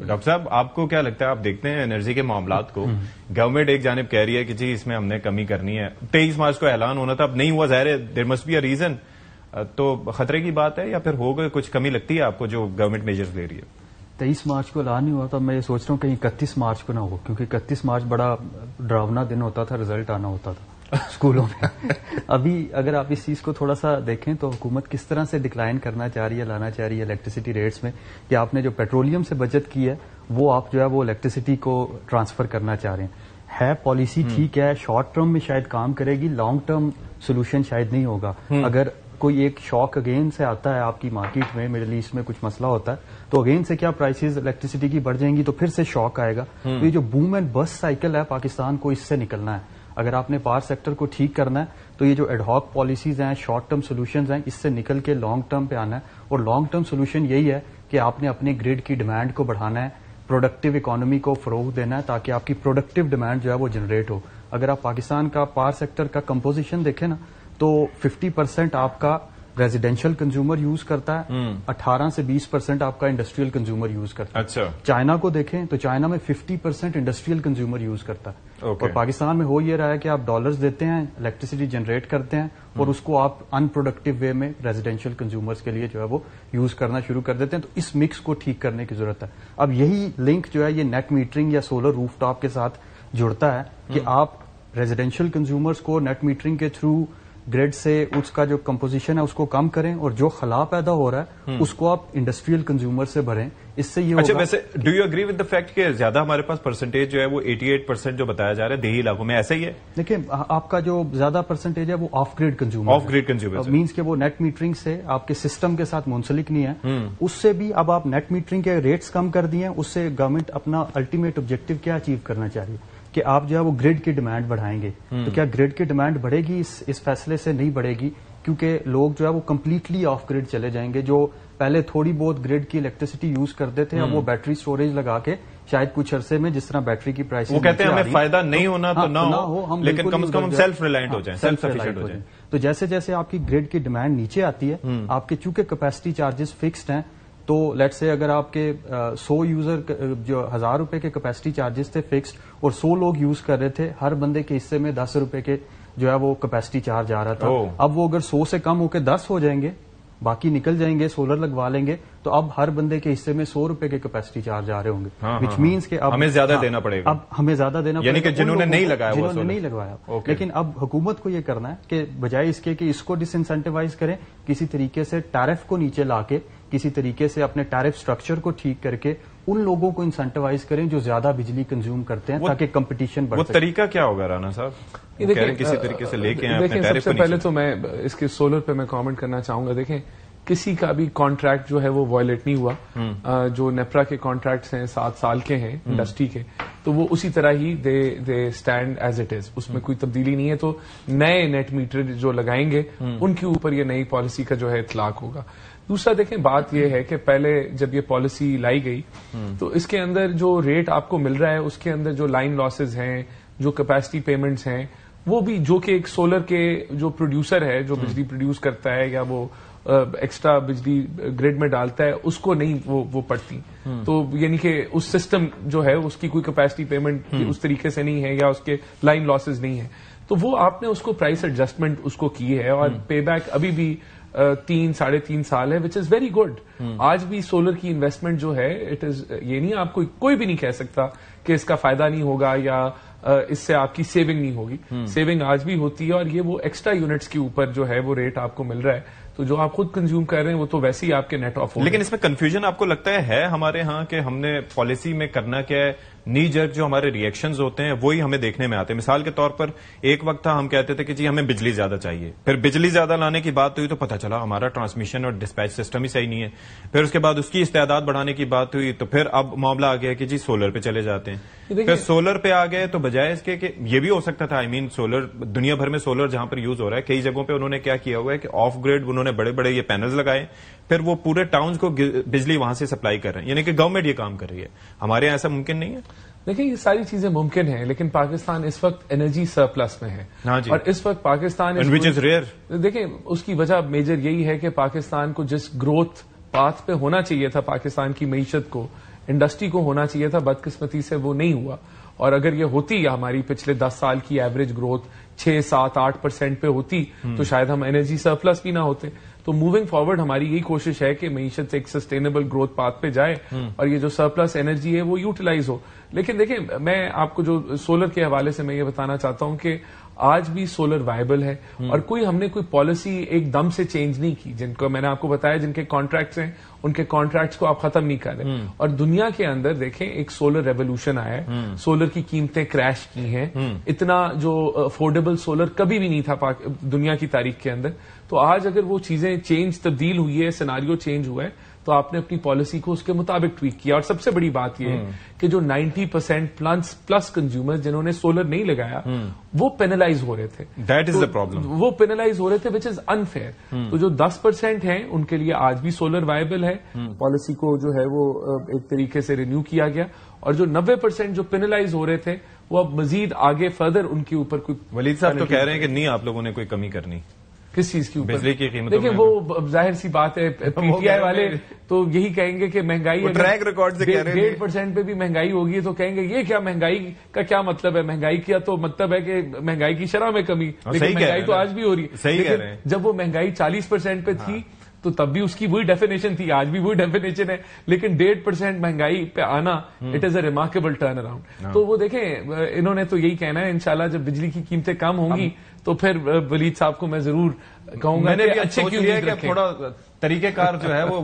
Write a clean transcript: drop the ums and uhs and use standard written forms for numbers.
Doctor صاحب آپ کو کیا لگتا ہے، آپ دیکھتے ہیں انرجی کے معاملات کو، گورنمنٹ ایک جانب کہہ رہی ہے کہ جی اس میں ہم نے کمی کرنی ہے، 23 مارچ کو اعلان ہونا تھا، اب نہیں ہوا، ظاہر ہے there must be a reason, تو خطرے کی بات ہے یا پھر ہو گئے کچھ کمی لگتی ہے آپ کو جو گورنمنٹ میجرز لے رہی ہے؟ 23 مارچ کو اعلان نہیں ہوا تھا، میں یہ سوچ رہا ہوں کہیں 31 مارچ کو نہ ہو، کیونکہ 31 مارچ بڑا ڈراونا دن ہوتا تھا، رزلٹ آنا ہوتا تھا اسکولوں میں. ابھی اگر آپ اس چیز کو تھوڑا سا دیکھیں تو حکومت کس طرح سے ڈکلائن کرنا چاہ رہی ہے، لانا چاہ رہی ہے الیکٹریسٹی ریٹس میں، کہ آپ نے جو پیٹرولیم سے بچت کی ہے وہ آپ جو ہے وہ الیکٹریسٹی کو ٹرانسفر کرنا چاہ رہے ہیں. پالیسی ٹھیک ہے، شارٹ ٹرم میں شاید کام کرے گی، لانگ ٹرم سولوشن شاید نہیں ہوگا. اگر کوئی ایک شاک اگین سے آتا ہے آپ کی مارکیٹ میں، مڈل ایسٹ میں کچھ مسئلہ ہوتا ہے تو اگین سے کیا پرائسز الیکٹریسٹی کی بڑھ جائیں گی تو پھر سے شاک آئے گا. تو یہ جو بوم اینڈ بسٹ سائیکل ہے پاکستان کو اس سے نکلنا ہے. اگر آپ نے پاور سیکٹر کو ٹھیک کرنا ہے تو یہ جو ایڈ ہاک پالیسیز ہیں، شارٹ ٹرم سولوشنز ہیں، اس سے نکل کے لانگ ٹرم پہ آنا ہے. اور لانگ ٹرم سولوشن یہی ہے کہ آپ نے اپنے گریڈ کی ڈیمانڈ کو بڑھانا ہے، پروڈکٹیو اکانومی کو فروغ دینا ہے تاکہ آپ کی پروڈکٹیو ڈیمانڈ جو ہے وہ جنریٹ ہو. اگر آپ پاکستان کا پاور سیکٹر کا کمپوزیشن دیکھیں نا تو 50% آپ کا ریزیڈینشیل کنزیومر یوز کرتا ہے، 18 سے 20% آپ کا انڈسٹریل کنزیومر یوز کرتا ہے. اچھا، چائنا کو دیکھیں تو چائنا میں 50% انڈسٹریل کنزیومر یوز کرتا ہے. اور پاکستان میں ہو یہ رہا ہے کہ آپ ڈالرز دیتے ہیں، الیکٹریسٹی جنریٹ کرتے ہیں اور اس کو آپ ان پروڈکٹیو وے میں ریزیڈینشیل کنزیومرز کے لیے جو ہے وہ یوز کرنا شروع کر دیتے ہیں. تو اس مکس کو ٹھیک کرنے کی ضرورت ہے. اب یہی لنک جو ہے یہ نیٹ میٹرنگ یا سولر روف ٹاپ کے ساتھ جڑتا ہے کہ آپ ریزیڈینشیل کنزیومرز کو نیٹ میٹرنگ کے تھرو گریڈ سے اس کا جو کمپوزیشن ہے اس کو کم کریں اور جو خلا پیدا ہو رہا ہے اس کو آپ انڈسٹریل کنزیومر سے بھریں. اس سے یہ اچھا، ویسے do you agree with the fact کہ زیادہ ہمارے پاس پرسنٹیج جو ہے وہ 88% جو بتایا جا رہا ہے دیہی علاقوں میں، ایسا ہی ہے؟ دیکھیں آپ کا جو زیادہ پرسنٹیج ہے وہ off grade consumer, off grade consumer means کہ وہ نیٹ میٹرنگ سے آپ کے سسٹم کے ساتھ منسلک نہیں ہے. اس سے بھی اب آپ نیٹ میٹرنگ کے ریٹس کم کر دیے ہیں، اس سے گورنمنٹ اپنا الٹیمیٹ آبجیکٹو کیا اچیو کرنا چاہ رہی ہے کہ آپ جو ہے وہ گریڈ کی ڈیمانڈ بڑھائیں گے. تو کیا گریڈ کی ڈیمانڈ بڑھے گی؟ اس فیصلے سے نہیں بڑھے گی، کیونکہ لوگ جو ہے وہ کمپلیٹلی آف گریڈ چلے جائیں گے. جو پہلے تھوڑی بہت گریڈ کی الیکٹریسٹی یوز کرتے تھے اب وہ بیٹری سٹوریج لگا کے شاید کچھ عرصے میں جس طرح بیٹری کی پرائس، وہ کہتے ہیں ہمیں فائدہ نہیں ہونا تو نہ ہو، لیکن کم از کم ہم سیلف ریلائنٹ ہو جائیں، سیلف سفیشینٹ ہو جائیں. تو جیسے جیسے آپ کی گریڈ کی ڈیمانڈ نیچے آتی ہے، آپ کے چونکہ کیپیسٹی چارجز فکسڈ ہیں، تو لیٹ سے اگر آپ کے 100 یوزر جو 1000 روپے کے کیپیسٹی چارجز تھے فکسڈ اور 100 لوگ یوز کر رہے تھے، ہر بندے کے حصے میں 10 روپے کے جو ہے وہ کیپیسٹی چارج آ رہا تھا. اب وہ اگر 100 سے کم ہو کے 10 ہو جائیں گے، باقی نکل جائیں گے، سولر لگوا لیں گے، تو اب ہر بندے کے حصے میں 100 روپے کے کیپیسٹی چارج آ رہے ہوں گے، وچ مینس کہ اب ہمیں زیادہ دینا پڑے گا. اب ہمیں زیادہ دینا پڑے گا، یعنی کہ جنہوں نے نہیں لگایا، جنہوں نے نہیں لگوایا. لیکن اب حکومت کو یہ کرنا ہے کہ بجائے اس کے کہ اس کو ڈس انسینٹیوائز کریں، کسی طریقے سے ٹیرف کو نیچے لا کے، کسی طریقے سے اپنے ٹیرف سٹرکچر کو ٹھیک کر کے ان لوگوں کو انسینٹیوائز کریں جو زیادہ بجلی کنزیوم کرتے ہیں تاکہ کمپٹیشن بڑھ سکے. وہ طریقہ کیا ہوگا رانا صاحب؟ کسی طریقے سے لے کے سب سے پہلے تو میں اس کے سولر پہ میں کامنٹ کرنا چاہوں گا. دیکھیں کسی کا بھی کانٹریکٹ جو ہے وہ وائلیٹ نہیں ہوا. جو نیپرا کے کانٹریکٹس ہیں 7 سال کے ہیں انڈسٹری کے، تو وہ اسی طرح ہی they stand as it is, اس میں کوئی تبدیلی نہیں ہے. تو نئے نیٹ میٹر جو لگائیں گے ان کے اوپر یہ نئی پالیسی کا جو ہے اطلاق ہوگا. دوسرا دیکھیں بات یہ ہے کہ پہلے جب یہ پالیسی لائی گئی تو اس کے اندر جو ریٹ آپ کو مل رہا ہے اس کے اندر جو لائن لاسز ہیں، جو کیپیسٹی پیمنٹس ہیں، وہ بھی جو کہ ایک سولر کے جو پروڈیوسر ہے جو بجلی پروڈیوس کرتا ہے یا وہ ایکسٹرا بجلی گریڈ میں ڈالتا ہے، اس کو نہیں وہ پڑتی. تو یعنی کہ اس سسٹم جو ہے اس کی کوئی کیپیسٹی پیمنٹ اس طریقے سے نہیں ہے یا اس کے لائن لاسز نہیں ہے. تو وہ آپ نے اس کو پرائس ایڈجسٹمنٹ اس کو کی ہے اور پے بیک ابھی بھی 3-3.5 سال ہے، وچ از ویری گڈ. آج بھی سولر کی انویسٹمنٹ جو ہے اٹ از، یہ نہیں آپ کو کوئی بھی نہیں کہہ سکتا کہ اس کا فائدہ نہیں ہوگا یا اس سے آپ کی سیونگ نہیں ہوگی. سیونگ آج بھی ہوتی ہے اور یہ وہ ایکسٹرا یونٹس کے اوپر جو ہے وہ ریٹ آپ کو مل رہا ہے. تو جو آپ خود کنزیوم کر رہے ہیں وہ تو ویسے ہی آپ کے نیٹ آف ہو. لیکن اس میں کنفیوژن آپ کو لگتا ہے ہمارے ہاں کہ ہم نے پالیسی میں کرنا کیا ہے؟ نی جرک جو ہمارے ریئیکشنز ہوتے ہیں وہی ہمیں دیکھنے میں آتے ہیں. مثال کے طور پر ایک وقت تھا ہم کہتے تھے کہ جی ہمیں بجلی زیادہ چاہیے، پھر بجلی زیادہ لانے کی بات ہوئی تو پتہ چلا ہمارا ٹرانسمیشن اور ڈسپیچ سسٹم ہی صحیح نہیں ہے. پھر اس کے بعد اس کی استعداد بڑھانے کی بات ہوئی تو پھر اب معاملہ آ گیا کہ جی سولر پہ چلے جاتے ہیں. پھر سولر پہ آ گئے تو بجائے اس کے کہ یہ بھی ہو سکتا تھا، سولر دنیا بھر میں سولر جہاں پر یوز ہو رہا ہے کئی جگہوں پہ انہوں نے کیا کیا ہوا ہے کہ آف گریڈ انہوں نے بڑے بڑے یہ پینلز لگائے، پھر وہ پورے ٹاؤنز کو بجلی وہاں سے سپلائی کر رہے ہیں. یعنی کہ گورنمنٹ یہ کام کر رہی ہے. ہمارے یہاں ایسا ممکن نہیں ہے. دیکھیں یہ ساری چیزیں ممکن ہیں لیکن پاکستان اس وقت انرجی سرپلس میں ہے. اور اس وقت پاکستان دیکھیں اس کی وجہ میجر یہی ہے کہ پاکستان کو جس گروتھ پاتھ پہ ہونا چاہیے تھا پاکستان کی معیشت کو انڈسٹری کو ہونا چاہیے تھا، بدقسمتی سے وہ نہیں ہوا. اور اگر یہ ہوتی ہماری پچھلے 10 سال کی ایوریج گروتھ 6-7-8% پہ ہوتی تو شاید ہم انرجی سرپلس بھی نہ ہوتے. تو موونگ فارورڈ ہماری یہی کوشش ہے کہ معیشت ایک سسٹینیبل گروتھ پاتھ پہ جائے اور یہ جو سرپلس انرجی ہے وہ یوٹیلائز ہو. لیکن دیکھیں میں آپ کو جو سولر کے حوالے سے میں یہ بتانا چاہتا ہوں کہ آج بھی سولر وائبل ہے اور ہم نے کوئی پالیسی ایک دم سے چینج نہیں کی. جن کو میں نے آپ کو بتایا جن کے کانٹریکٹس ہیں ان کے کانٹریکٹس کو آپ ختم نہیں کر رہے. اور دنیا کے اندر دیکھیں ایک سولر ریولوشن آیا ہے، سولر کی قیمتیں کریش کی ہیں. اتنا جو افورڈیبل سولر کبھی بھی نہیں تھا دنیا کی تاریخ کے اندر. تو آج اگر وہ چیزیں تبدیل ہوئی ہے، سیناریو چینج ہوا ہے، تو آپ نے اپنی پالیسی کو اس کے مطابق ٹویک کیا. اور سب سے بڑی بات یہ ہے کہ جو 90% پلس کنزیومر جنہوں نے سولر نہیں لگایا وہ پینلائز ہو رہے تھے. That is the problem. وہ پینلائز ہو رہے تھے وچ از انفیئر. تو جو 10% ہیں ان کے لیے آج بھی سولر وائبل ہے. پالیسی کو جو ہے وہ ایک طریقے سے رینیو کیا گیا. اور جو 90% جو پینلائز ہو رہے تھے وہ اب مزید آگے فردر ان کے اوپر کوئی. ولید صاحب تو کہہ رہے ہیں کہ نہیں آپ لوگوں نے کوئی کمی کرنی. کس چیز کی اوپر؟ بجلی کی قیمت. دیکھیں وہ ظاہر سی بات ہے، پی ٹی آئی والے تو یہی کہیں گے کہ مہنگائی ٹریک ریکارڈ سے کہہ رہے ہیں 1.5% پہ بھی مہنگائی ہوگی تو کہیں گے یہ کیا مہنگائی کا کیا مطلب ہے. مہنگائی کا تو مطلب ہے کہ مہنگائی کی شرح میں کمی. لیکن مہنگائی تو آج بھی ہو رہی ہے. جب وہ مہنگائی 40% پہ تھی تو تب بھی اس کی وہی ڈیفینیشن تھی، آج بھی وہی ڈیفینیشن ہے. لیکن 1.5% مہنگائی پہ آنا it is a remarkable turn around. تو وہ دیکھیں انہوں نے تو یہی کہنا ہے انشاءاللہ جب بجلی کی قیمتیں کم ہوں گی تو پھر ولید صاحب کو میں ضرور کہوں گا کہ اچھے کیوں تھوڑا طریقہ کار جو ہے وہ